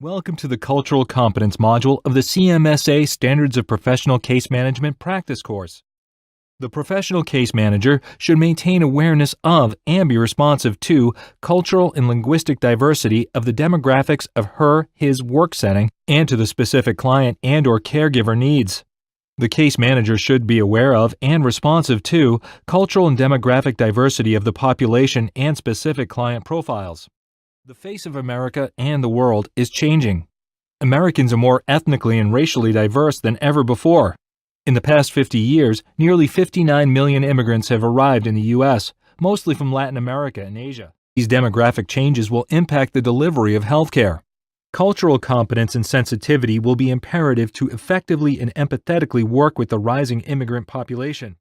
Welcome to the Cultural Competence module of the CMSA Standards of Professional Case Management practice course. The professional case manager should maintain awareness of and be responsive to cultural and linguistic diversity of the demographics of his work setting and to the specific client and/or caregiver needs. The case manager should be aware of and responsive to cultural and demographic diversity of the population and specific client profiles. The face of America and the world is changing. Americans are more ethnically and racially diverse than ever before. In the past 50 years, nearly 59 million immigrants have arrived in the U.S., mostly from Latin America and Asia. These demographic changes will impact the delivery of healthcare. Cultural competence and sensitivity will be imperative to effectively and empathetically work with the rising immigrant population.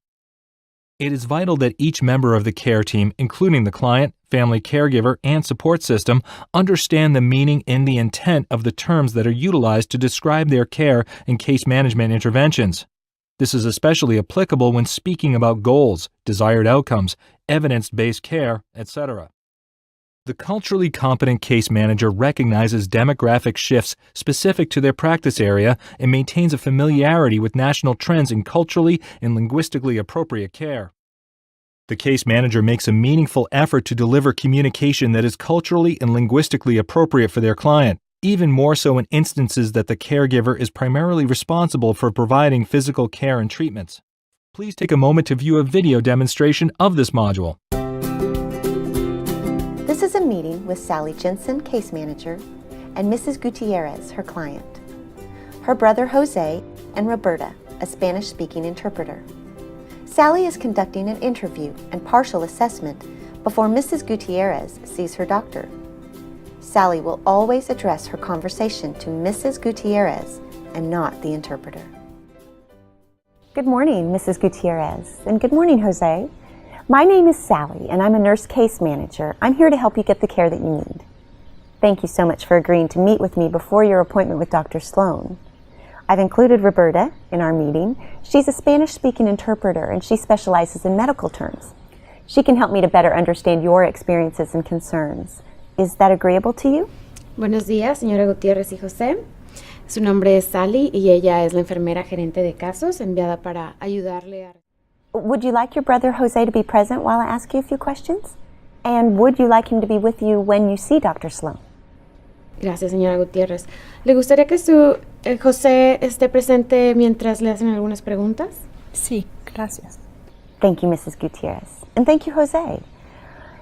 It is vital that each member of the care team, including the client, family caregiver, and support system, understand the meaning and the intent of the terms that are utilized to describe their care and case management interventions. This is especially applicable when speaking about goals, desired outcomes, evidence-based care, etc. The culturally competent case manager recognizes demographic shifts specific to their practice area and maintains a familiarity with national trends in culturally and linguistically appropriate care. The case manager makes a meaningful effort to deliver communication that is culturally and linguistically appropriate for their client, even more so in instances that the caregiver is primarily responsible for providing physical care and treatments. Please take a moment to view a video demonstration of this module. This is a meeting with Sally Jensen, case manager, and Mrs. Gutierrez, her client, her brother Jose, and Roberta, a Spanish-speaking interpreter. Sally is conducting an interview and partial assessment before Mrs. Gutierrez sees her doctor. Sally will always address her conversation to Mrs. Gutierrez and not the interpreter. Good morning, Mrs. Gutierrez, and good morning, Jose. My name is Sally, and I'm a nurse case manager. I'm here to help you get the care that you need. Thank you so much for agreeing to meet with me before your appointment with Dr. Sloan. I've included Roberta in our meeting. She's a Spanish-speaking interpreter, and she specializes in medical terms. She can help me to better understand your experiences and concerns. Is that agreeable to you? Buenos días, señora Gutiérrez y José. Su nombre es Sally y ella es la enfermera gerente de casos enviada para ayudarle a... Would you like your brother Jose to be present while I ask you a few questions? And would you like him to be with you when you see Dr. Sloan? Gracias, señora Gutiérrez. ¿Le gustaría que su José esté presente mientras le hacen algunas preguntas? Sí, gracias. Thank you, Mrs. Gutierrez. And thank you, Jose.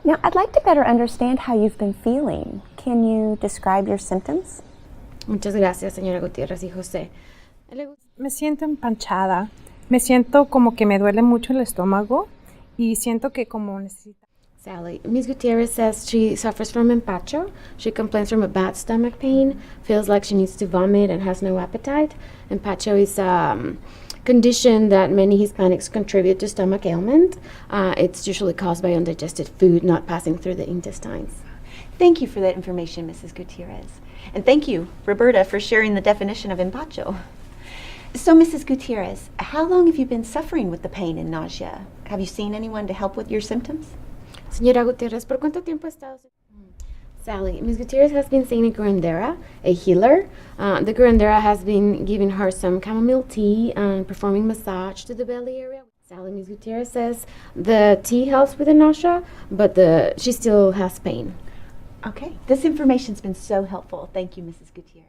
Now, I'd like to better understand how you've been feeling. Can you describe your symptoms? Muchas gracias, señora Gutiérrez y José. Me siento empanchada. Me siento como que me duele mucho el estómago y siento que como necesita. Sally, Ms. Gutierrez says she suffers from empacho. She complains from a bad stomach pain, feels like she needs to vomit and has no appetite. Empacho is a condition that many Hispanics contribute to stomach ailment. It's usually caused by undigested food not passing through the intestines. Thank you for that information, Mrs. Gutierrez. And thank you, Roberta, for sharing the definition of empacho. So, Mrs. Gutierrez, how long have you been suffering with the pain and nausea? Have you seen anyone to help with your symptoms? Señora Gutierrez, ¿por cuánto tiempo ha estado? Sally, Ms. Gutierrez has been seeing a curandera, a healer. The curandera has been giving her some chamomile tea and performing massage to the belly area. Sally, Ms. Gutierrez says the tea helps with the nausea, but she still has pain. Okay, this information's been so helpful. Thank you, Mrs. Gutierrez.